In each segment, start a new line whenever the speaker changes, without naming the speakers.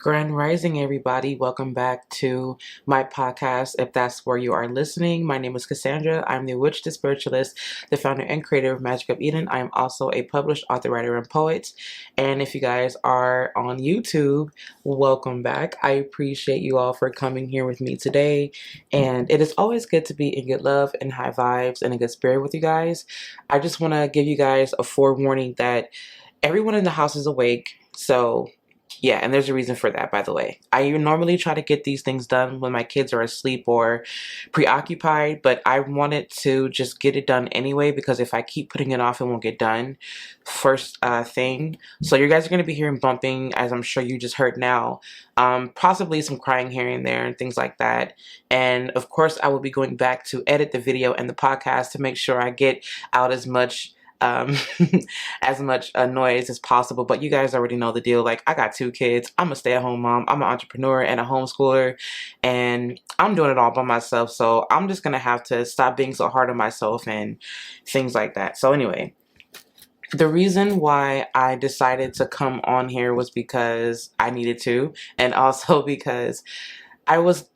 Grand Rising, everybody. Welcome back to my podcast. If that's where you are listening, my name is Cassandra. I'm the witch, the spiritualist, the founder and creator of Magic of Eden. I am also a published author, writer, and poet. And if you guys are on YouTube, welcome back. I appreciate you all for coming here with me today. And it is always good to be in good love and high vibes and a good spirit with you guys. I just want to give you guys a forewarning that everyone in the house is awake. So yeah, and there's a reason for that, by the way. I normally try to get these things done when my kids are asleep or preoccupied, but I wanted to just get it done anyway because if I keep putting it off, it won't get done first thing. So you guys are going to be hearing bumping, as I'm sure you just heard now, possibly some crying here and there and things like that. And of course, I will be going back to edit the video and the podcast to make sure I get out as much as much noise as possible. But you guys already know the deal. Like, I got 2 kids. I'm a stay-at-home mom. I'm an entrepreneur and a homeschooler, and I'm doing it all by myself. So I'm just gonna have to stop being so hard on myself and things like that. So anyway, the reason why I decided to come on here was because I needed to, and also because I was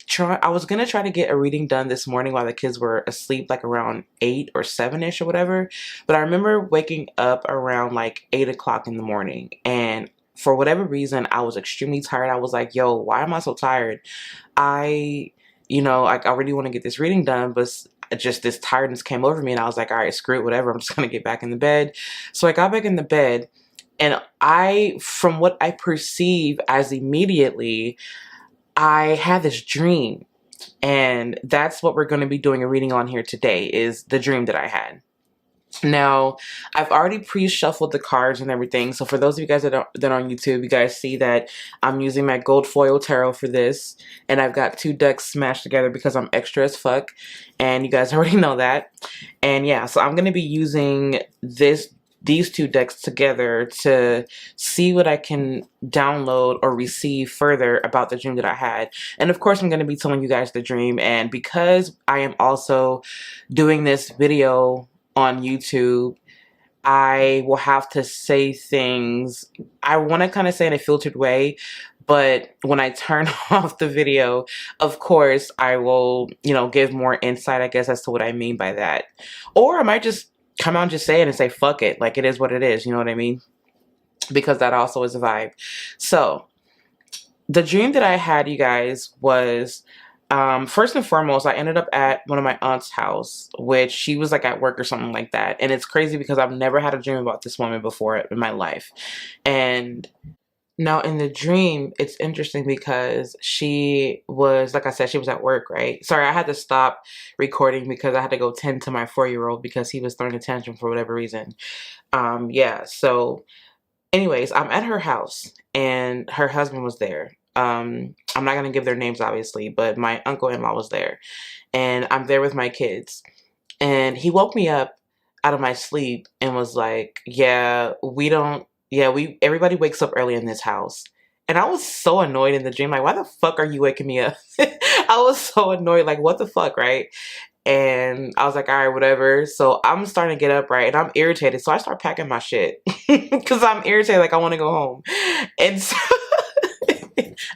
gonna try to get a reading done this morning while the kids were asleep, like around 8 or 7-ish or whatever. But I remember waking up around like 8 o'clock in the morning, and for whatever reason, I was extremely tired. I was like, yo, why am I so tired? I really want to get this reading done, but just this tiredness came over me, and I was like, all right, screw it, whatever. I'm just gonna get back in the bed. So I got back in the bed, and from what I perceive as immediately, I had this dream, and that's what we're going to be doing a reading on here today, is the dream that I had. Now, I've already pre-shuffled the cards and everything, so for those of you guys that are on YouTube, you guys see that I'm using my gold foil tarot for this, and I've got 2 decks smashed together because I'm extra as fuck, and you guys already know that. And yeah, so I'm going to be using these 2 decks together to see what I can download or receive further about the dream that I had. And of course, I'm going to be telling you guys the dream. And because I am also doing this video on YouTube, I will have to say things, I want to kind of say in a filtered way, but when I turn off the video, of course, I will, give more insight, I guess, as to what I mean by that. Or I might just come out and just say it and say, fuck it. Like, it is what it is. You know what I mean? Because that also is a vibe. So the dream that I had, you guys, was, first and foremost, I ended up at one of my aunt's house, which she was like at work or something like that. And it's crazy because I've never had a dream about this woman before in my life. And now in the dream, it's interesting because she was, like I said, she was at work, right? Sorry, I had to stop recording because I had to go tend to my 4-year-old because he was throwing a tantrum for whatever reason. Yeah, so anyways, I'm at her house and her husband was there. I'm not going to give their names, obviously, but my uncle-in-law was there. And I'm there with my kids. And he woke me up out of my sleep and was like, everybody wakes up early in this house. And I was so annoyed in the dream. Like, why the fuck are you waking me up? I was so annoyed. Like, what the fuck, right? And I was like, all right, whatever. So I'm starting to get up, right? And I'm irritated. So I start packing my shit because I'm irritated. Like, I want to go home. And so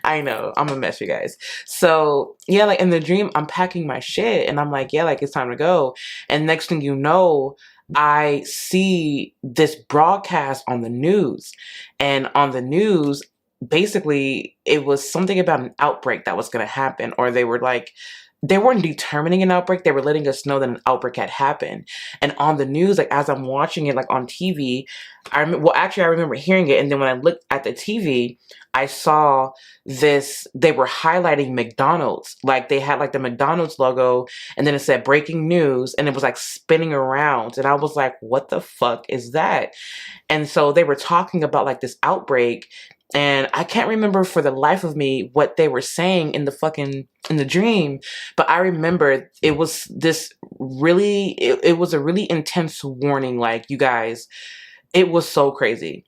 I know, I'm a mess, you guys. So yeah, like in the dream, I'm packing my shit and I'm like, yeah, like it's time to go. And next thing you know, I see this broadcast on the news, and on the news, basically it was something about an outbreak that was going to happen, or they weren't determining an outbreak. They were letting us know that an outbreak had happened. And on the news, like as I'm watching it, like on TV, I remember hearing it. And then when I looked at the TV, I saw this, they were highlighting McDonald's. Like they had like the McDonald's logo, and then it said breaking news, and it was like spinning around. And I was like, what the fuck is that? And so they were talking about like this outbreak. And I can't remember for the life of me what they were saying in the dream, but I remember it was this really, it was a really intense warning. Like, you guys, it was so crazy.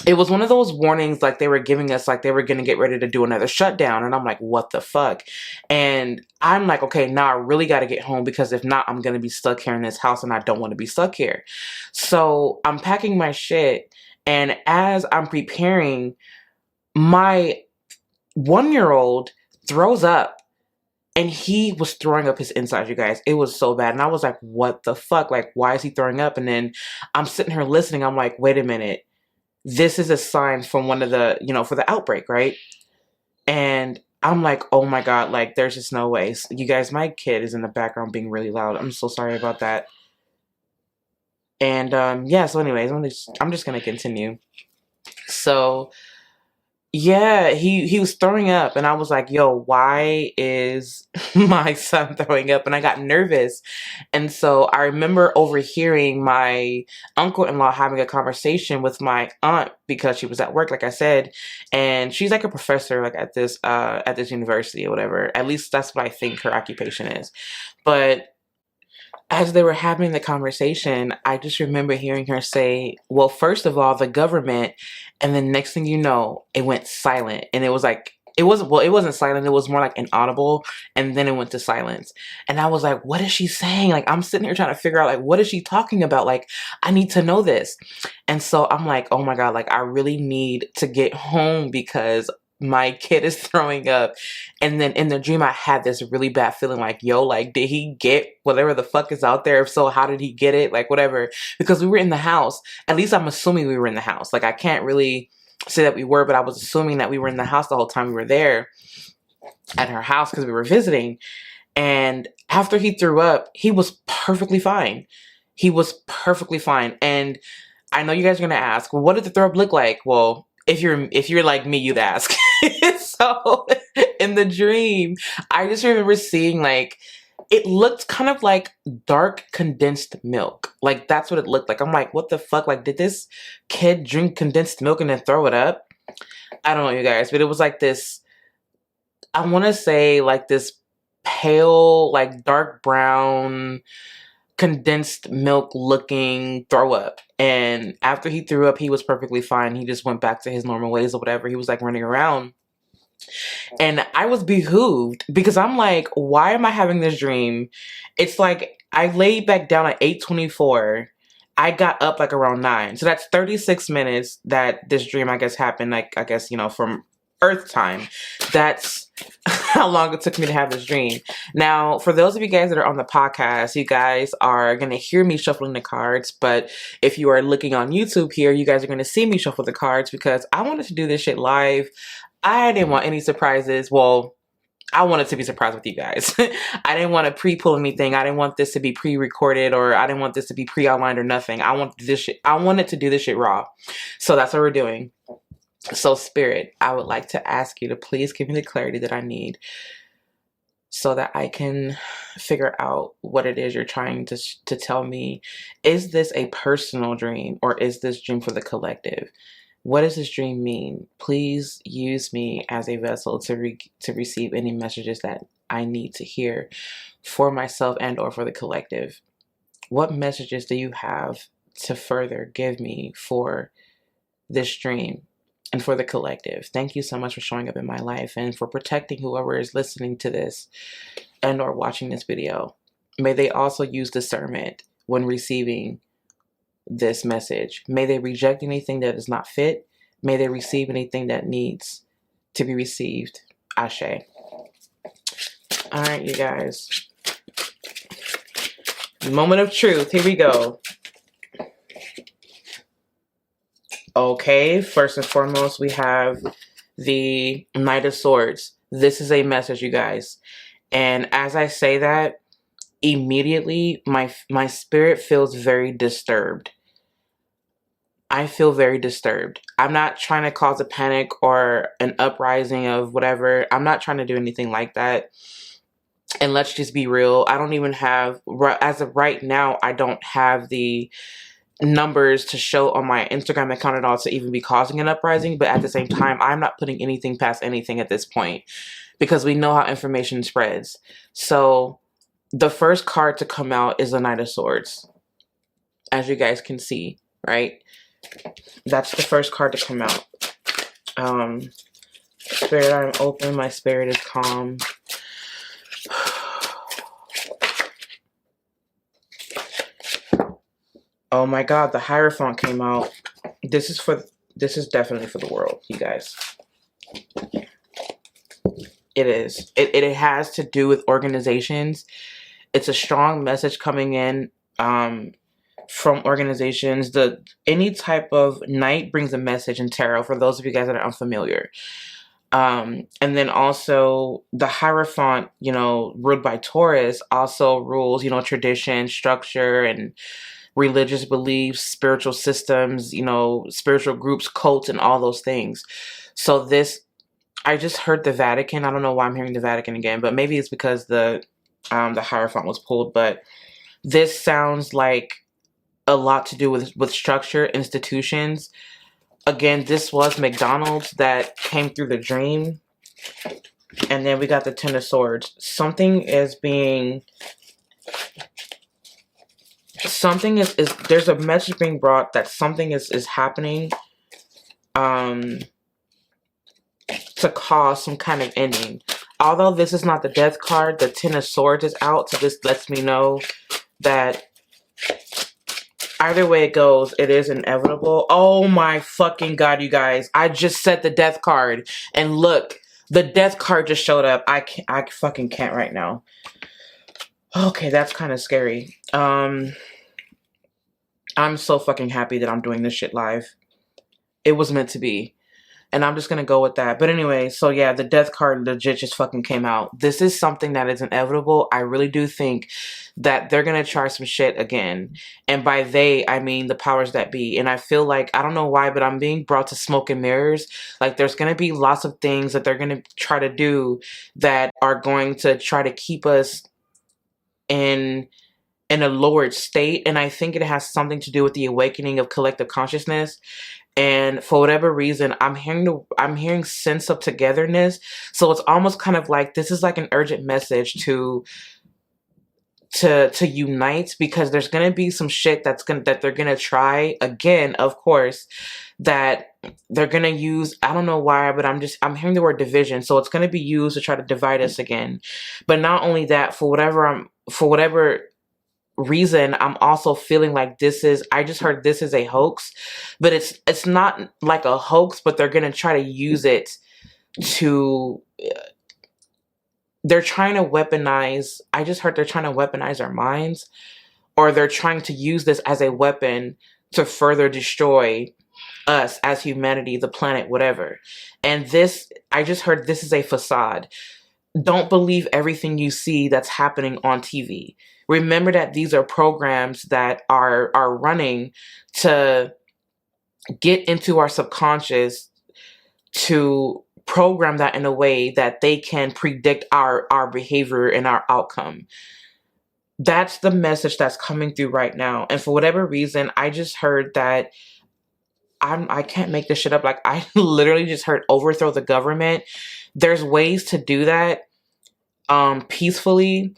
It was one of those warnings like they were giving us, like they were going to get ready to do another shutdown. And I'm like, what the fuck? And I'm like, okay, now I really got to get home, because if not, I'm going to be stuck here in this house, and I don't want to be stuck here. So I'm packing my shit. And as I'm preparing, my 1-year-old throws up, and he was throwing up his insides, you guys. It was so bad. And I was like, what the fuck? Like, why is he throwing up? And then I'm sitting here listening. I'm like, wait a minute. This is a sign from one of the, for the outbreak, right? And I'm like, oh my God, like, there's just no way. So, you guys, my kid is in the background being really loud. I'm so sorry about that. And yeah, so anyways, I'm just going to continue. So yeah, he was throwing up, and I was like, yo, why is my son throwing up? And I got nervous. And so I remember overhearing my uncle-in-law having a conversation with my aunt because she was at work, like I said, and she's like a professor like at this university or whatever. At least that's what I think her occupation is. But as they were having the conversation, I just remember hearing her say, well, first of all, the government, and then next thing you know, it went silent. And it was like, it wasn't silent. It was more like inaudible. And then it went to silence. And I was like, what is she saying? Like, I'm sitting here trying to figure out, like, what is she talking about? Like, I need to know this. And so I'm like, oh my God, like, I really need to get home because my kid is throwing up. And then in the dream, I had this really bad feeling like, yo, like, did he get whatever the fuck is out there? If so, how did he get it? Like, whatever. Because we were in the house. At least I'm assuming we were in the house. Like, I can't really say that we were, but I was assuming that we were in the house the whole time we were there at her house because we were visiting. And after he threw up, he was perfectly fine. He was perfectly fine. And I know you guys are going to ask, well, what did the throw up look like? Well, if you're like me, you'd ask. So in the dream, I just remember seeing, like, it looked kind of like dark condensed milk. Like, that's what it looked like. I'm like, what the fuck? Like, did this kid drink condensed milk and then throw it up? I don't know, you guys, but it was like this, I want to say like this pale, like dark brown, condensed milk looking throw up. And after he threw up, he was perfectly fine. He just went back to his normal ways or whatever. He was like running around. And I was behooved because I'm like, why am I having this dream? It's like I laid back down at 8:24. I got up like around 9. So that's 36 minutes that this dream, I guess, happened. Like, I guess, from Earth time. That's how long it took me to have this dream. Now, for those of you guys that are on the podcast, you guys are going to hear me shuffling the cards. But if you are looking on YouTube here, you guys are going to see me shuffle the cards because I wanted to do this shit live. I didn't want any surprises. Well, I wanted to be surprised with you guys. I didn't want to pre-pull anything. I didn't want this to be pre-recorded, or I didn't want this to be pre-outlined or nothing. I wanted to do this shit raw. So that's what we're doing. So Spirit, I would like to ask you to please give me the clarity that I need so that I can figure out what it is you're trying to tell me. Is this a personal dream, or is this dream for the collective? What does this dream mean? Please use me as a vessel to receive any messages that I need to hear for myself and or for the collective. What messages do you have to further give me for this dream and for the collective? Thank you so much for showing up in my life and for protecting whoever is listening to this and or watching this video. May they also use discernment when receiving this message. May they reject anything that is not fit. May they receive anything that needs to be received. Ashe. All right, you guys. Moment of truth. Here we go. Okay, first and foremost, we have the Knight of Swords. This is a message, you guys. And as I say that, immediately my spirit feels very disturbed. I feel very disturbed. I'm not trying to cause a panic or an uprising of whatever. I'm not trying to do anything like that. And let's just be real. I don't even have, as of right now, I don't have the numbers to show on my Instagram account at all to even be causing an uprising. But at the same time, I'm not putting anything past anything at this point because we know how information spreads. So the first card to come out is the Knight of Swords, as you guys can see, right? That's the first card to come out. Spirit, I'm open. My spirit is calm. Oh my God, the Hierophant came out. This is definitely for the world, you guys. It is. It has to do with organizations. It's a strong message coming in from organizations. Any type of knight brings a message in tarot, for those of you guys that are unfamiliar. And then also the Hierophant, ruled by Taurus, also rules, tradition, structure, and religious beliefs, spiritual systems, spiritual groups, cults, and all those things. So I just heard the Vatican. I don't know why I'm hearing the Vatican again, but maybe it's because the Hierophant was pulled. But this sounds like a lot to do with structure, institutions. Again, this was McDonald's that came through the dream. And then we got the Ten of Swords. There's a message being brought that something is happening to cause some kind of ending. Although this is not the Death card, the Ten of Swords is out, so this lets me know that either way it goes, it is inevitable. Oh my fucking God, you guys. I just said the Death card, and look, the Death card just showed up. I fucking can't right now. Okay, that's kind of scary. I'm so fucking happy that I'm doing this shit live. It was meant to be. And I'm just going to go with that. But anyway, so yeah, the Death card legit just fucking came out. This is something that is inevitable. I really do think that they're going to try some shit again. And by they, I mean the powers that be. And I feel like, I don't know why, but I'm being brought to smoke and mirrors. Like there's going to be lots of things that they're going to try to do that are going to try to keep us in a lowered state. And I think it has something to do with the awakening of collective consciousness. And for whatever reason, I'm hearing sense of togetherness. So it's almost kind of like this is like an urgent message to unite, because there's gonna be some shit that they're gonna try again, of course, that they're gonna use. I don't know why, but I'm hearing the word division. So it's gonna be used to try to divide us again. But not only that, for whatever reason, I'm also feeling like I just heard this is a hoax, but it's not like a hoax, but they're going to try to use it they're trying to weaponize, I just heard they're trying to weaponize our minds, or they're trying to use this as a weapon to further destroy us as humanity, the planet, whatever. And I just heard this is a facade. Don't believe everything you see that's happening on TV. Remember that these are programs that are running to get into our subconscious, to program that in a way that they can predict our behavior and our outcome. That's the message that's coming through right now. And for whatever reason, I just heard that I can't make this shit up. Like I literally just heard overthrow the government. There's ways to do that peacefully.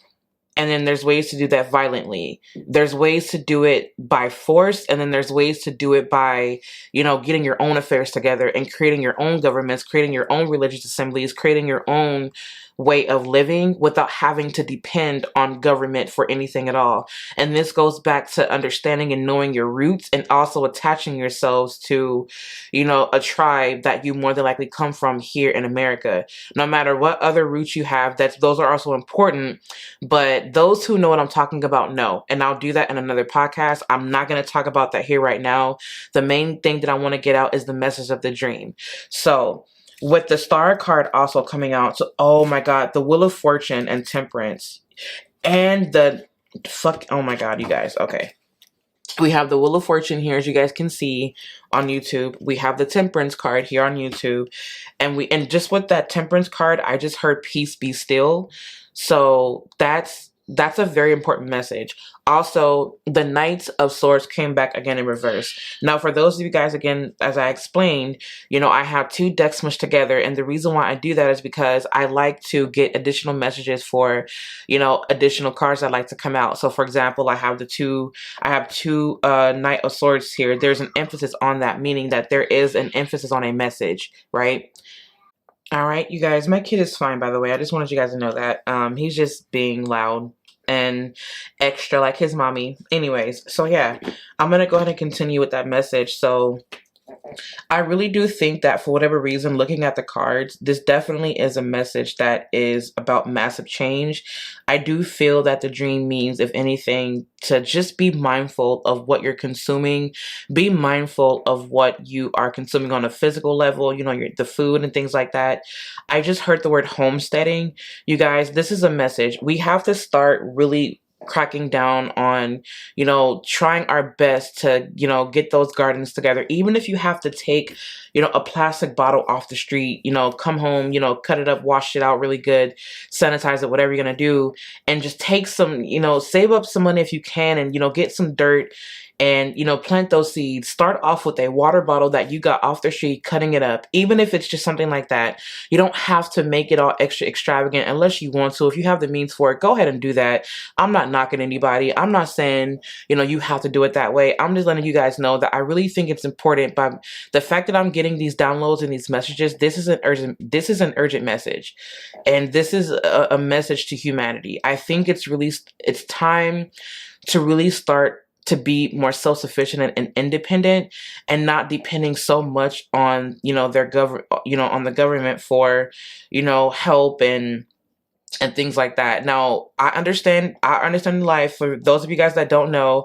And then there's ways to do that violently. There's ways to do it by force. And then there's ways to do it by, getting your own affairs together and creating your own governments, creating your own religious assemblies, creating your own way of living without having to depend on government for anything at all. And this goes back to understanding and knowing your roots, and also attaching yourselves to, a tribe that you more than likely come from here in America. No matter what other roots you have, those are also important. But those who know what I'm talking about know. And I'll do that in another podcast. I'm not going to talk about that here right now. The main thing that I want to get out is the message of the dream. So with the Star card also coming out, so oh my God, the Wheel of Fortune and Temperance, and oh my God, you guys, okay. We have the Wheel of Fortune here, as you guys can see on YouTube. We have the Temperance card here on YouTube, and just with that Temperance card, I just heard peace be still. So that's a very important message. Also, the Knights of Swords came back again in reverse. Now, for those of you guys, again, as I explained, I have two decks smushed together. And the reason why I do that is because I like to get additional messages for, additional cards that like to come out. So, for example, I have two Knight of Swords here. There's an emphasis on that, meaning that there is an emphasis on a message, right? All right, you guys, my kid is fine, by the way. I just wanted you guys to know that. He's just being loud and extra like his mommy. Anyways, so yeah, I'm going to go ahead and continue with that message. So I really do think that for whatever reason, looking at the cards, this definitely is a message that is about massive change. I do feel that the dream means, if anything, to just be mindful of what you're consuming, be mindful of what you are consuming on a physical level, the food and things like that. I just heard the word homesteading. You guys, this is a message. We have to start really cracking down on, trying our best to, get those gardens together. Even if you have to take, a plastic bottle off the street, come home, cut it up, wash it out really good, sanitize it, whatever you're going to do, and just take some, save up some money if you can, and, get some dirt and, plant those seeds. Start off with a water bottle that you got off the street, cutting it up. Even if it's just something like that, you don't have to make it all extra extravagant unless you want to. If you have the means for it, go ahead and do that. I'm not knocking anybody. I'm not saying, you have to do it that way. I'm just letting you guys know that I really think it's important. By the fact that I'm getting these downloads and these messages, this is an urgent message. And this is a message to humanity. I think it's time to really start to be more self-sufficient and independent, and not depending so much on, on the government for, help and things like that. Now, I understand life. For those of you guys that don't know,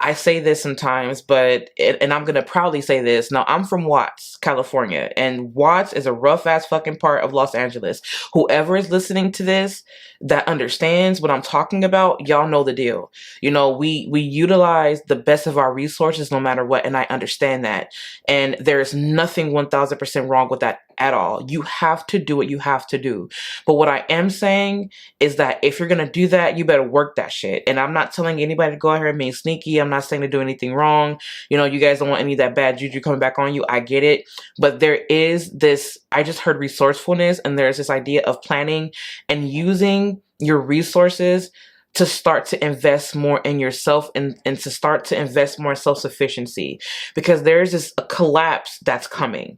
I say this sometimes, and I'm going to proudly say this. Now, I'm from Watts, California, and Watts is a rough ass fucking part of Los Angeles. Whoever is listening to this that understands what I'm talking about, y'all know the deal. We utilize the best of our resources no matter what, and I understand that. And there's nothing 1000% wrong with that at all. You have to do what you have to do. But what I am saying is that if you're going to do that, you better work that shit. And I'm not telling anybody to go out here and be sneaky. I'm not saying to do anything wrong. You guys don't want any of that bad juju coming back on you. I get it. But there is this, I just heard resourcefulness, and there's this idea of planning and using your resources to start to invest more in yourself, and to start to invest more in self-sufficiency, because there's this collapse that's coming.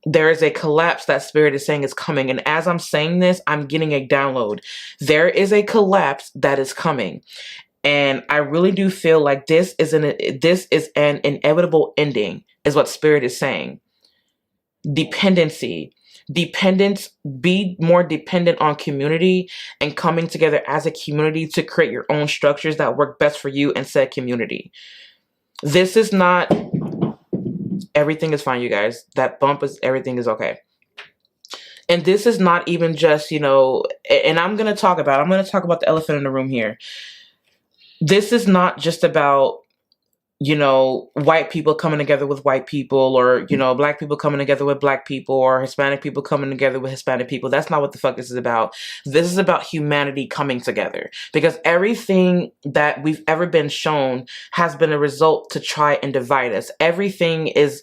There is a collapse that Spirit is saying is coming. And as I'm saying this, I'm getting a download. There is a collapse that is coming. And I really do feel like this is an inevitable ending, is what Spirit is saying. Dependence, be more dependent on community and coming together as a community to create your own structures that work best for you and said community. This is not... Everything is fine, you guys. That bump is, everything is okay. And this is not even just, and I'm going to talk about the elephant in the room here. This is not just about, white people coming together with white people, or, black people coming together with black people, or Hispanic people coming together with Hispanic people. That's not what the fuck this is about. This is about humanity coming together, because everything that we've ever been shown has been a result to try and divide us. Everything is...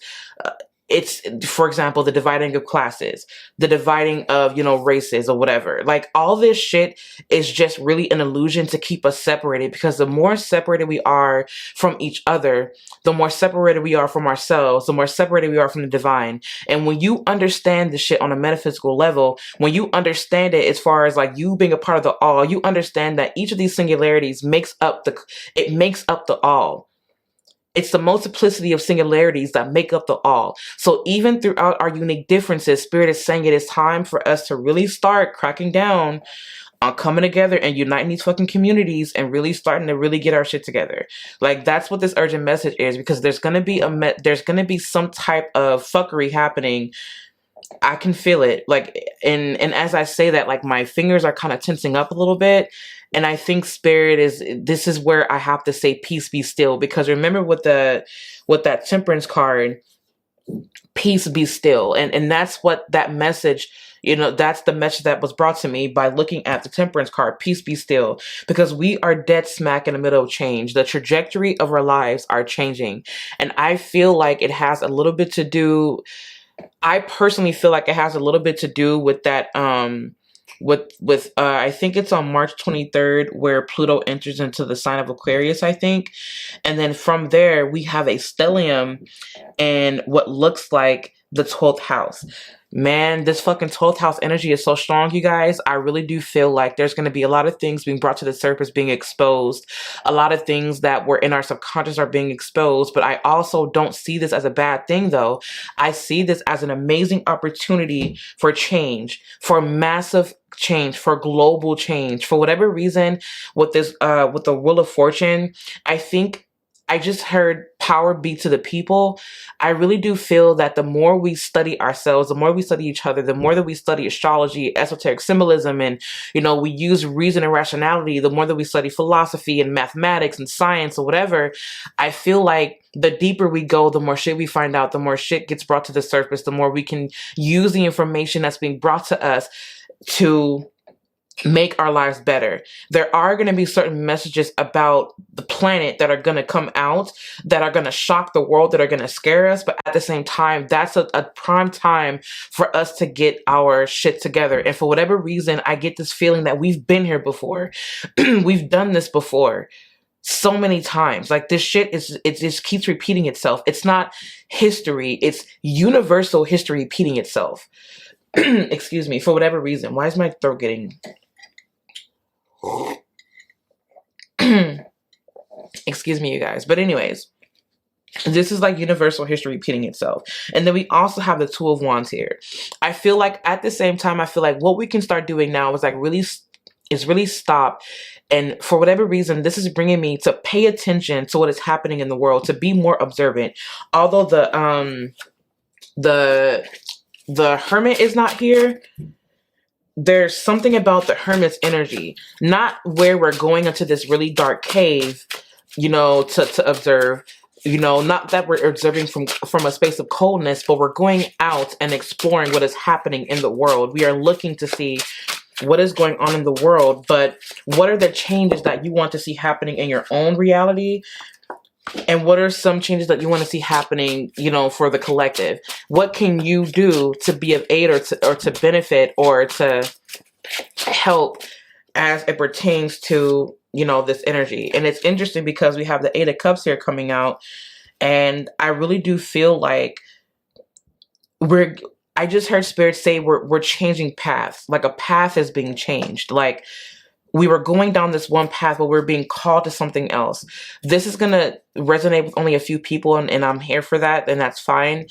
it's, for example, the dividing of classes, the dividing of, races or whatever. Like, all this shit is just really an illusion to keep us separated, because the more separated we are from each other, the more separated we are from ourselves, the more separated we are from the divine. And when you understand the shit on a metaphysical level, when you understand it as far as like you being a part of the all, you understand that each of these singularities makes up the all. It's the multiplicity of singularities that make up the all. So even throughout our unique differences, Spirit is saying it is time for us to really start cracking down on coming together and uniting these fucking communities, and really starting to really get our shit together. Like, that's what this urgent message is, because there's going to be some type of fuckery happening. I can feel it. Like, and as I say that, like, my fingers are kind of tensing up a little bit. And I think Spirit this is where I have to say, peace be still. Because remember with that Temperance card, peace be still. And that's what that message, that's the message that was brought to me by looking at the Temperance card, peace be still. Because we are dead smack in the middle of change. The trajectory of our lives are changing. And I feel like it has a little bit to do, I personally feel like it has a little bit to do with that, I think it's on March 23rd where Pluto enters into the sign of Aquarius, I think. And then from there, we have a stellium and what looks like the 12th house. Man, this fucking 12th house energy is so strong, you guys. I really do feel like there's going to be a lot of things being brought to the surface, being exposed. A lot of things that were in our subconscious are being exposed. But I also don't see this as a bad thing, though. I see this as an amazing opportunity for change, for massive change, for global change. For whatever reason, with this, with the Wheel of Fortune, I think I just heard power be to the people. I really do feel that the more we study ourselves, the more we study each other, the more that we study astrology, esoteric symbolism, and, you know, we use reason and rationality, the more that we study philosophy and mathematics and science or whatever, I feel like the deeper we go, the more shit we find out, the more shit gets brought to the surface, the more we can use the information that's being brought to us to make our lives better. There are going to be certain messages about the planet that are going to come out, that are going to shock the world, that are going to scare us. But at the same time, that's a prime time for us to get our shit together. And for whatever reason, I get this feeling that we've been here before. We've done this before so many times. Like, this shit it just keeps repeating itself. It's not history. It's universal history repeating itself. Excuse me, for whatever reason. Why is my throat getting... Excuse me, you guys. But anyways, this is like universal history repeating itself. And then we also have the Two of Wands here. I feel like at the same time, I feel like what we can start doing now is like really stop. And for whatever reason, this is bringing me to pay attention to what is happening in the world, to be more observant. Although the Hermit is not here, there's something about the Hermit's energy, not where we're going into this really dark cave, you know, to observe, you know, not that we're observing from a space of coldness, but we're going out and exploring what is happening in the world. We are looking to see what is going on in the world, but what are the changes that you want to see happening in your own reality? And what are some changes that you want to see happening, you know, for the collective? What can you do to be of aid or to benefit or to help as it pertains to, you know, this energy? And it's interesting because we have the Eight of Cups here coming out. And I really do feel like I just heard Spirit say we're changing paths. Like, a path is being changed. Like, we were going down this one path, but we're being called to something else. This is going to resonate with only a few people, and I'm here for that, and that's fine.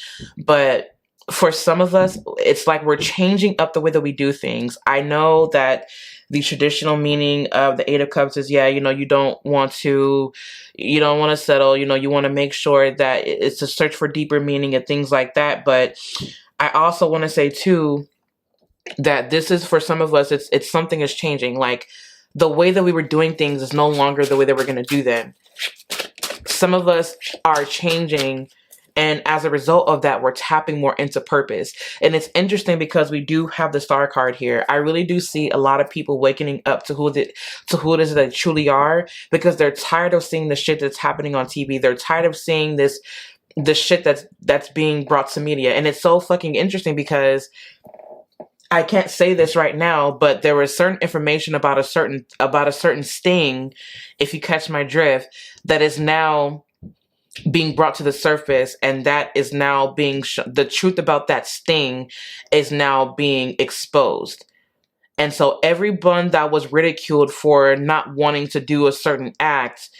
But for some of us, it's like we're changing up the way that we do things. I know that the traditional meaning of the Eight of Cups is, yeah, you know, you don't want to settle, you know, you want to make sure that it's a search for deeper meaning and things like that. But I also want to say too, that this is, for some of us, it's something is changing. Like, the way that we were doing things is no longer the way that we're going to do them. Some of us are changing, and as a result of that, we're tapping more into purpose. And it's interesting because we do have the Star card here. I really do see a lot of people waking up to who it is that they truly are, because they're tired of seeing the shit that's happening on TV. They're tired of seeing the shit that's being brought to media. And it's so fucking interesting because I can't say this right now, but there was certain information about a certain sting, if you catch my drift, that is now being brought to the surface, and that is now being the truth about that sting is now being exposed. And so everyone that was ridiculed for not wanting to do a certain act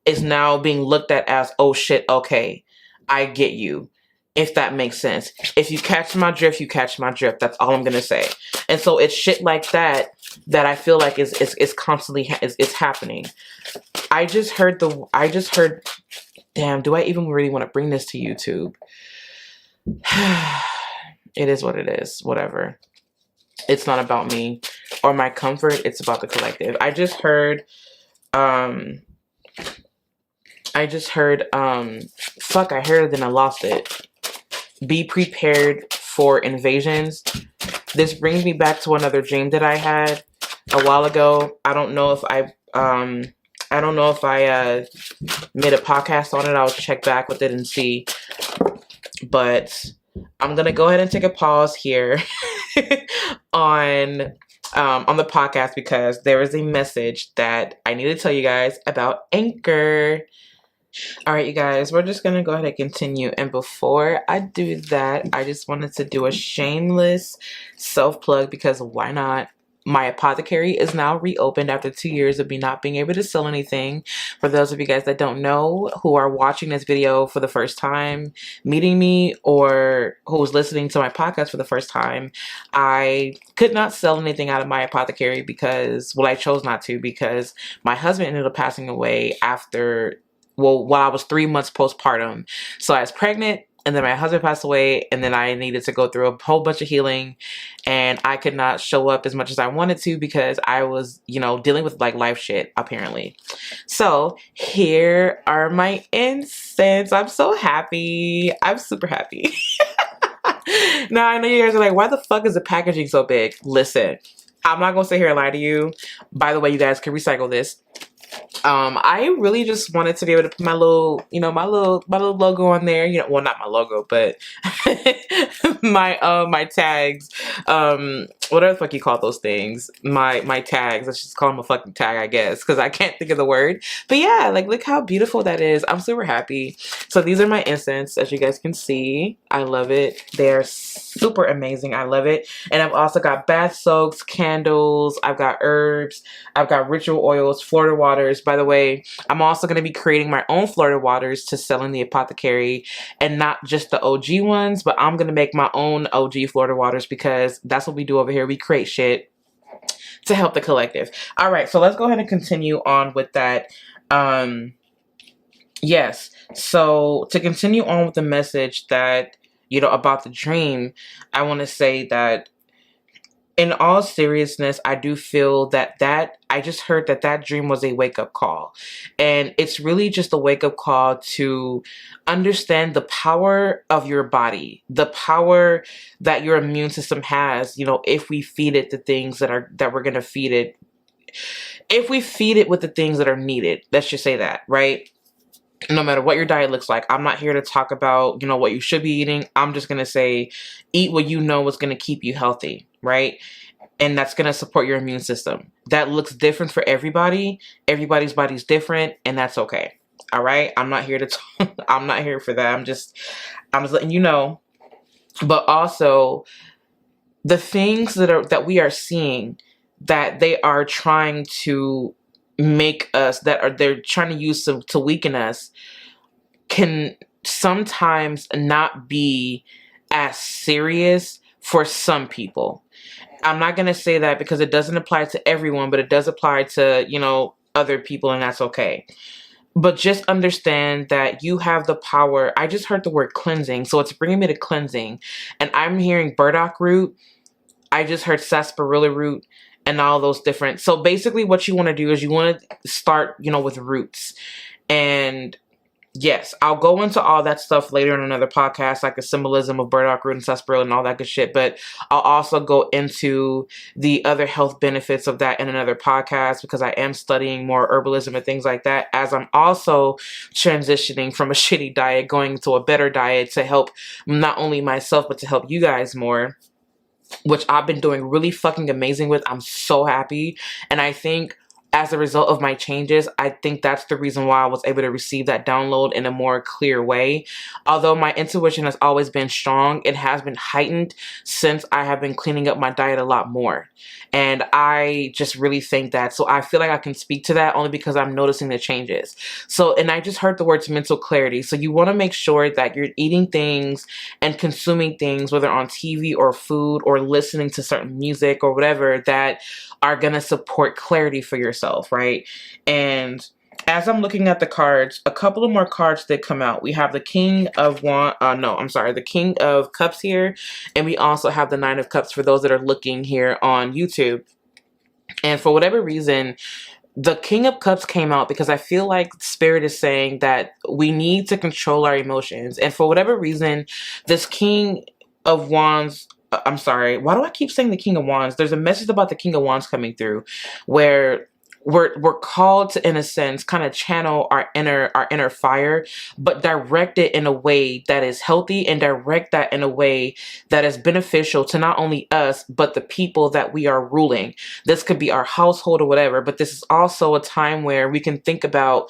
is now being looked at as, oh shit, okay, I get you. If that makes sense. If you catch my drift, you catch my drift. That's all I'm going to say. And so it's shit like that I feel like is constantly is happening. I just heard, damn, do I even really want to bring this to YouTube? It is what it is. Whatever. It's not about me or my comfort. It's about the collective. I just heard, fuck, I heard it, then I lost it. Be prepared for invasions. This brings me back to another dream that I had a while ago. I don't know if I made a podcast on it. I'll check back with it and see. But I'm gonna go ahead and take a pause here on the podcast, because there is a message that I need to tell you guys about Anchor. All right, you guys, we're just going to go ahead and continue. And before I do that, I just wanted to do a shameless self-plug because why not? My Apothecary is now reopened after 2 years of me not being able to sell anything. For those of you guys that don't know, who are watching this video for the first time, meeting me, or who's listening to my podcast for the first time, I could not sell anything out of my Apothecary because, well, I chose not to because my husband ended up passing away after, well, while I was 3 months postpartum. So I was pregnant, and then my husband passed away, and then I needed to go through a whole bunch of healing, and I could not show up as much as I wanted to because I was, dealing with like life shit, apparently. So here are my incense. I'm so happy. I'm super happy. Now, I know you guys are like, why the fuck is the packaging so big? Listen, I'm not gonna sit here and lie to you. By the way, you guys can recycle this. I really just wanted to be able to put my little, my little logo on there. Well, not my logo, but my tags. Whatever the fuck you call those things. My tags. Let's just call them a fucking tag, I guess, because I can't think of the word. But yeah, like, look how beautiful that is. I'm super happy. So these are my incense, as you guys can see. I love it. They're super amazing. I love it. And I've also got bath soaks, candles. I've got herbs. I've got ritual oils, Florida waters. By the way, I'm also going to be creating my own Florida waters to sell in the Apothecary, and not just the OG ones, but I'm going to make my own OG Florida waters because that's what we do over here. We create shit to help the collective. All right, so let's go ahead and continue on with that. Yes, so to continue on with the message that, about the dream, I want to say that in all seriousness, I do feel that I just heard that dream was a wake-up call. And it's really just a wake-up call to understand the power of your body, the power that your immune system has, if we feed it the things that we're going to feed it. If we feed it with the things that are needed, let's just say that, right? No matter what your diet looks like, I'm not here to talk about, what you should be eating. I'm just going to say, eat what you know is going to keep you healthy, right? And that's going to support your immune system. That looks different for everybody. Everybody's body's different, and that's okay. All right? I'm not here to I'm not here for that. I'm just letting you know. But also, the things that we are seeing that they are trying to make us, they're trying to use to weaken us, can sometimes not be as serious for some people. I'm not going to say that because it doesn't apply to everyone, but it does apply to, other people, and that's okay. But just understand that you have the power. I just heard the word cleansing, so it's bringing me to cleansing. And I'm hearing burdock root. I just heard sarsaparilla root and all those different. So basically what you want to do is you want to start, with roots. And yes, I'll go into all that stuff later in another podcast, like the symbolism of burdock root and sarsaparilla and all that good shit. But I'll also go into the other health benefits of that in another podcast because I am studying more herbalism and things like that, as I'm also transitioning from a shitty diet, going to a better diet to help not only myself, but to help you guys more, which I've been doing really fucking amazing with. I'm so happy. And I think as a result of my changes, I think that's the reason why I was able to receive that download in a more clear way. Although my intuition has always been strong, it has been heightened since I have been cleaning up my diet a lot more. And I just really think that. So I feel like I can speak to that only because I'm noticing the changes. So, and I just heard the words mental clarity. So you want to make sure that you're eating things and consuming things, whether on TV or food or listening to certain music or whatever, that are going to support clarity for yourself, right? And as I'm looking at the cards, a couple of more cards did come out. We have the King of the King of Cups here. And we also have the Nine of Cups for those that are looking here on YouTube. And for whatever reason, the King of Cups came out because I feel like Spirit is saying that we need to control our emotions. And for whatever reason, this King of Wands, I'm sorry, why do I keep saying the King of Wands? There's a message about the King of Wands coming through where we're called to, in a sense, kind of channel our inner fire, but direct it in a way that is healthy, and direct that in a way that is beneficial to not only us but the people that we are ruling. This could be our household or whatever, but this is also a time where we can think about,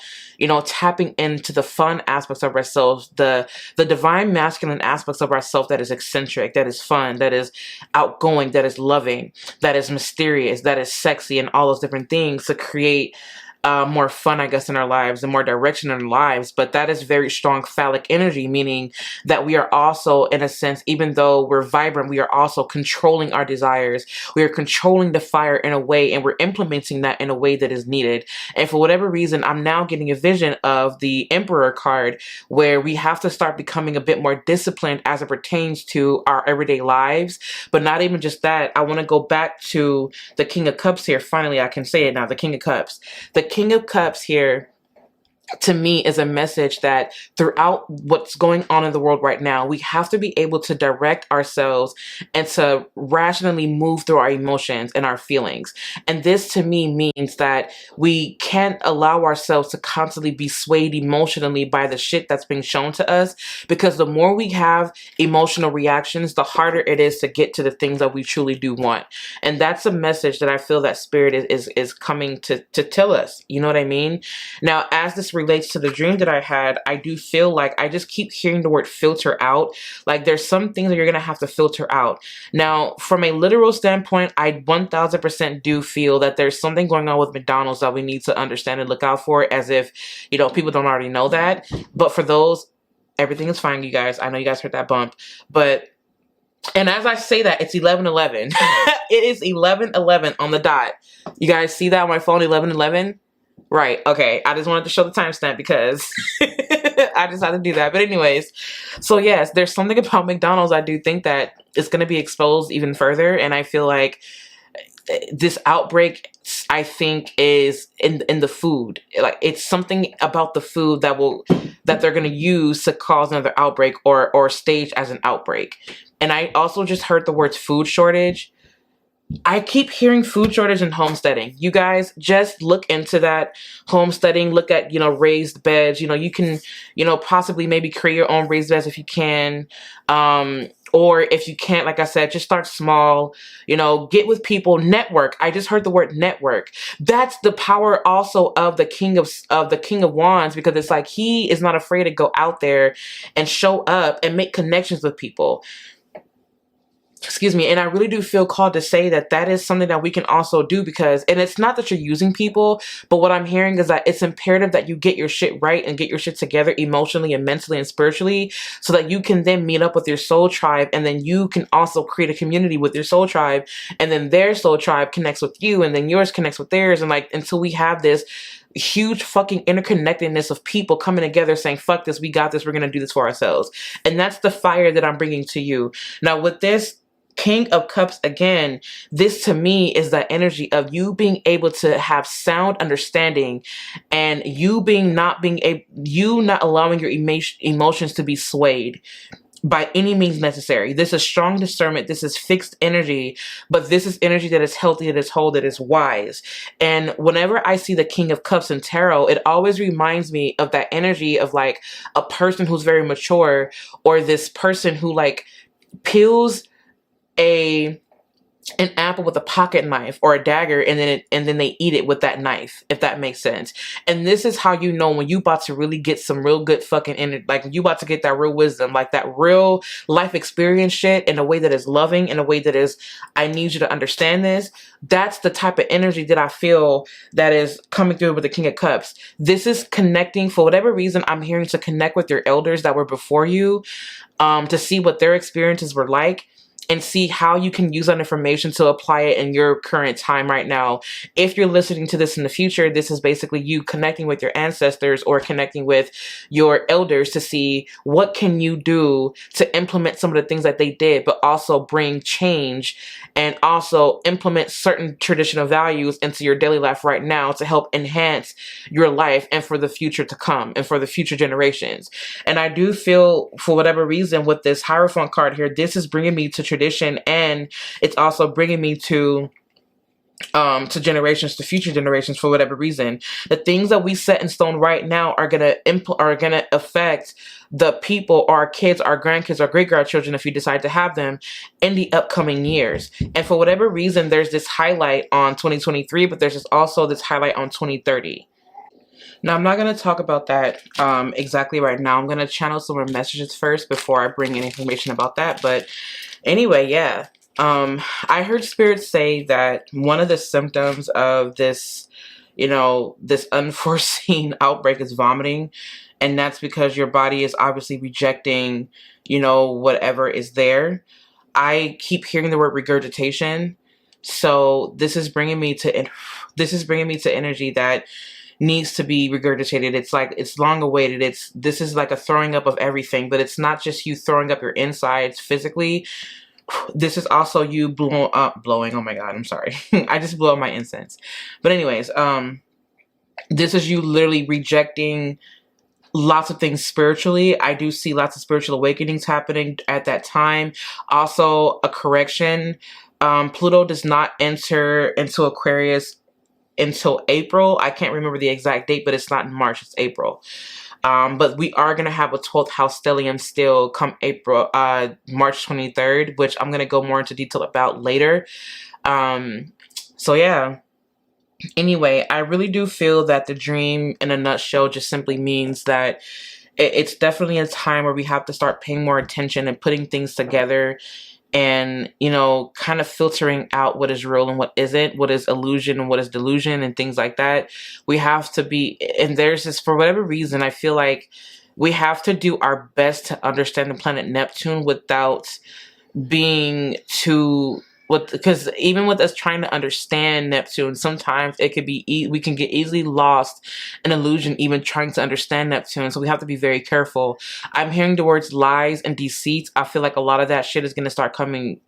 tapping into the fun aspects of ourselves, the divine masculine aspects of ourselves, that is eccentric, that is fun, that is outgoing, that is loving, that is mysterious, that is sexy, and all those different things to create more fun, I guess, in our lives and more direction in our lives. But that is very strong phallic energy, meaning that we are also, in a sense, even though we're vibrant, we are also controlling our desires. We are controlling the fire in a way, and we're implementing that in a way that is needed. And for whatever reason, I'm now getting a vision of the Emperor card, where we have to start becoming a bit more disciplined as it pertains to our everyday lives. But not even just that, I want to go back to the King of Cups here. Finally, I can say it now, the King of Cups. The King of Cups here, to me, is a message that throughout what's going on in the world right now, we have to be able to direct ourselves and to rationally move through our emotions and our feelings. And this, to me, means that we can't allow ourselves to constantly be swayed emotionally by the shit that's being shown to us, because the more we have emotional reactions, the harder it is to get to the things that we truly do want. And that's a message that I feel that Spirit is coming to tell us. You know what I mean? Now, as this relates to the dream that I had, I do feel like I just keep hearing the word filter out. Like, there's some things that you're going to have to filter out. Now, from a literal standpoint, I 1000% do feel that there's something going on with McDonald's that we need to understand and look out for, as if, people don't already know that. But for those, everything is fine, you guys. I know you guys heard that bump. And as I say that, it's 11:11. It is 11:11 on the dot. You guys see that on my phone, 11:11? Right. Okay. I just wanted to show the timestamp because I just had to do that. But anyways, so yes, there's something about McDonald's. I do think that it's going to be exposed even further. And I feel like this outbreak, I think, is in the food. Like, it's something about the food that they're going to use to cause another outbreak or stage as an outbreak. And I also just heard the words food shortage. I keep hearing food shortage and homesteading. You guys just look into that. Homesteading, look at, raised beds. You can, possibly maybe create your own raised beds if you can. Or if you can't, like I said, just start small, get with people, network. I just heard the word network. That's the power also of the King of Wands, because it's like he is not afraid to go out there and show up and make connections with people. Excuse me. And I really do feel called to say that is something that we can also do, because, and it's not that you're using people, but what I'm hearing is that it's imperative that you get your shit right and get your shit together emotionally and mentally and spiritually, so that you can then meet up with your soul tribe, and then you can also create a community with your soul tribe, and then their soul tribe connects with you, and then yours connects with theirs. And like, until we have this huge fucking interconnectedness of people coming together saying, fuck this, we got this, we're going to do this for ourselves. And that's the fire that I'm bringing to you. Now, with this King of Cups, again, this to me is that energy of you being able to have sound understanding, and you not allowing your emotions to be swayed by any means necessary. This is strong discernment. This is fixed energy, but this is energy that is healthy, that is whole, that is wise. And whenever I see the King of Cups in tarot, it always reminds me of that energy of like a person who's very mature, or this person who like peels an apple with a pocket knife or a dagger, and then they eat it with that knife, if that makes sense. And this is how you know when you about to really get some real good fucking energy, like you about to get that real wisdom, like that real life experience shit, in a way that is loving, in a way that is, I need you to understand this. That's the type of energy that I feel that is coming through with the King of Cups. This is connecting, for whatever reason, I'm hearing to connect with your elders that were before you, to see what their experiences were like, and see how you can use that information to apply it in your current time right now. If you're listening to this in the future, this is basically you connecting with your ancestors or connecting with your elders to see what can you do to implement some of the things that they did, but also bring change and also implement certain traditional values into your daily life right now to help enhance your life and for the future to come and for the future generations. And I do feel, for whatever reason, with this Hierophant card here, this is bringing me to tradition, and it's also bringing me to to generations, to future generations, for whatever reason. The things that we set in stone right now are gonna affect the people, our kids, our grandkids, our great grandchildren, if you decide to have them, in the upcoming years. And for whatever reason, there's this highlight on 2023, but there's also this highlight on 2030. Now, I'm not going to talk about that exactly right now. I'm going to channel some more messages first before I bring in information about that. But anyway, yeah. I heard spirits say that one of the symptoms of this, this unforeseen outbreak is vomiting. And that's because your body is obviously rejecting, whatever is there. I keep hearing the word regurgitation. So this is bringing me to energy that needs to be regurgitated. It's like, it's long awaited. This is like a throwing up of everything, but it's not just you throwing up your insides physically. This is also you blowing. Oh my God, I'm sorry. I just blew up my incense. But anyways, this is you literally rejecting lots of things spiritually. I do see lots of spiritual awakenings happening at that time. Also, a correction. Pluto does not enter into Aquarius until April. I can't remember the exact date, but it's not in March, it's April. But we are going to have a 12th house stellium still come April, March 23rd, which I'm going to go more into detail about later. So yeah. Anyway, I really do feel that the dream in a nutshell just simply means that it's definitely a time where we have to start paying more attention and putting things together, and kind of filtering out what is real and what isn't, what is illusion and what is delusion, and things like that. We have to be, and there's this, for whatever reason, I feel like we have to do our best to understand the planet Neptune without being too, because even with us trying to understand Neptune, sometimes it could be we can get easily lost in illusion even trying to understand Neptune. So we have to be very careful. I'm hearing the words lies and deceit. I feel like a lot of that shit is going to start coming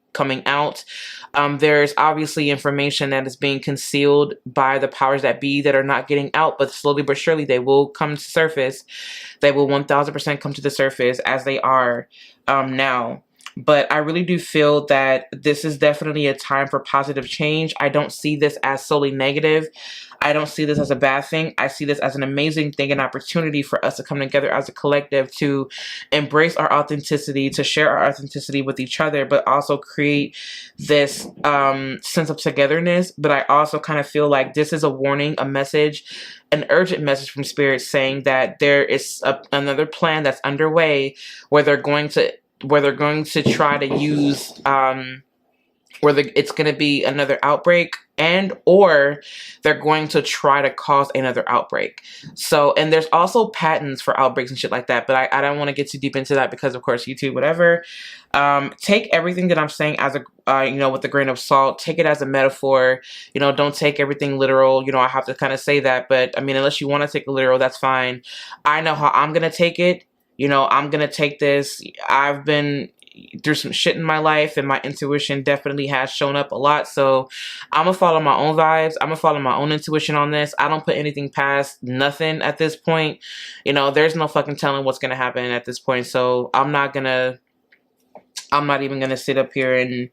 out. There's obviously information that is being concealed by the powers that be that are not getting out, but slowly but surely they will come to surface. They will 1000% come to the surface as they are now. But I really do feel that this is definitely a time for positive change. I don't see this as solely negative. I don't see this as a bad thing. I see this as an amazing thing, an opportunity for us to come together as a collective to embrace our authenticity, to share our authenticity with each other, but also create this sense of togetherness. But I also kind of feel like this is a warning, a message, an urgent message from Spirit saying that there is another plan that's underway where they're going to try to use it's going to be another outbreak, or they're going to try to cause another outbreak. So, and there's also patents for outbreaks and shit like that, but I don't want to get too deep into that because, of course, YouTube, whatever. Take everything that I'm saying as a, with a grain of salt. Take it as a metaphor. Don't take everything literal. I have to kind of say that, but I mean, unless you want to take it literal, that's fine. I know how I'm going to take it. I'm going to take this. I've been through some shit in my life, and my intuition definitely has shown up a lot. So I'm going to follow my own vibes. I'm going to follow my own intuition on this. I don't put anything past nothing at this point. There's no fucking telling what's going to happen at this point. So I'm not even going to sit up here and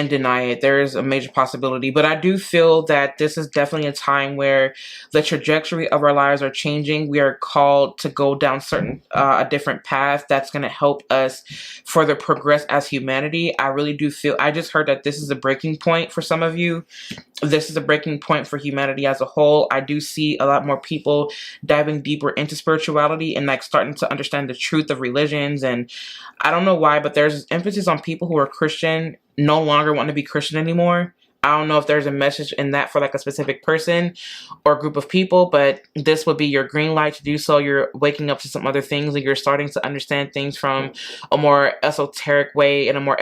deny it. There is a major possibility, but I do feel that this is definitely a time where the trajectory of our lives are changing. We are called to go down a different path that's going to help us further progress as humanity. I really do feel, I just heard that this is a breaking point for some of you. This is a breaking point for humanity as a whole. I do see a lot more people diving deeper into spirituality and starting to understand the truth of religions. And I don't know why, but there's emphasis on people who are Christian no longer want to be Christian anymore. I don't know if there's a message in that for a specific person or group of people, but this would be your green light to do so. You're waking up to some other things, and you're starting to understand things from a more esoteric way, in a more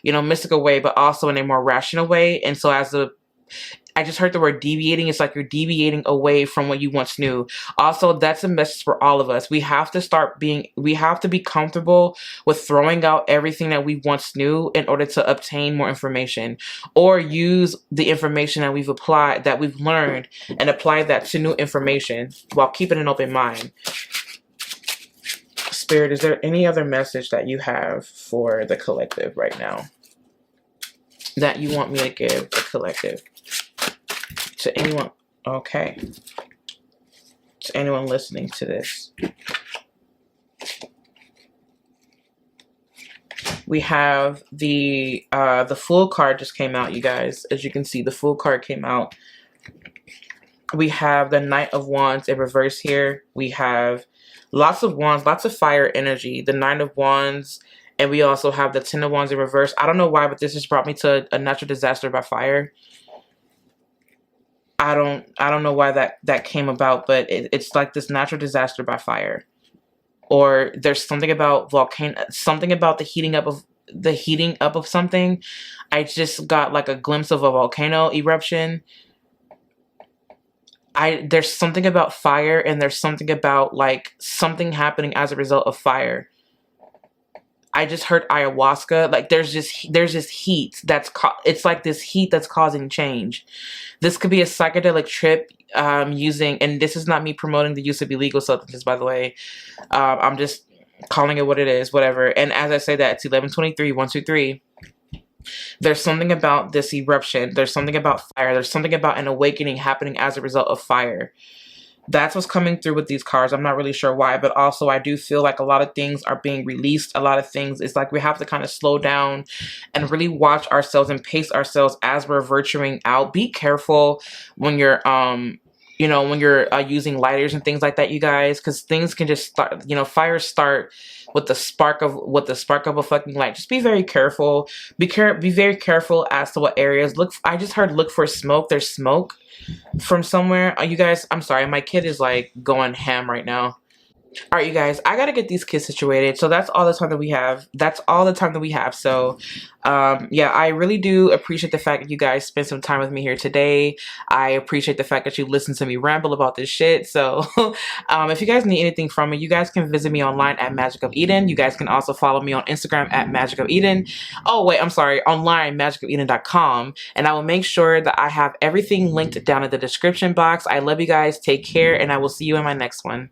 mystical way, but also in a more rational way. And so I just heard the word deviating. It's like you're deviating away from what you once knew. Also, that's a message for all of us. We have to be comfortable with throwing out everything that we once knew in order to obtain more information, or use the information that we've learned and apply that to new information while keeping an open mind. Spirit, is there any other message that you have for the collective right now? that you want me to give the collective? To anyone, okay. To anyone listening to this. We have the Fool card just came out, you guys. As you can see, the Fool card came out. We have the Knight of Wands in reverse here. We have lots of wands, lots of fire energy. The Nine of Wands, and we also have the Ten of Wands in reverse. I don't know why, but this just brought me to a natural disaster by fire. I don't know why that came about, but it's like this natural disaster by fire. Or there's something about something about the heating up of something. I just got like a glimpse of a volcano eruption. There's something about fire, and there's something about like something happening as a result of fire. I just heard ayahuasca. Like there's this heat it's like this heat that's causing change. This could be a psychedelic trip using, and this is not me promoting the use of illegal substances, by the way. I'm just calling it what it is, whatever. And as I say that, it's 11:23, 123. There's something about this eruption. There's something about fire. There's something about an awakening happening as a result of fire. That's what's coming through with these cards. I'm not really sure why, but also I do feel like a lot of things are being released. A lot of things, it's like we have to kind of slow down and really watch ourselves and pace ourselves as we're virtuing out. Be careful when you're when you're using lighters and things like that, you guys, because things can just start, fires start with the spark of a fucking light. Just be very careful. Be very careful as to what areas. I just heard look for smoke. There's smoke from somewhere. You guys, I'm sorry, my kid is like going ham right now. All right, you guys, I gotta get these kids situated. So that's all the time that we have. So, yeah, I really do appreciate the fact that you guys spent some time with me here today. I appreciate the fact that you listened to me ramble about this shit. So, if you guys need anything from me, you guys can visit me online at Magic of Eden. You guys can also follow me on Instagram at Magic of Eden. Oh, wait, I'm sorry, online, magicofeden.com. And I will make sure that I have everything linked down in the description box. I love you guys. Take care, and I will see you in my next one.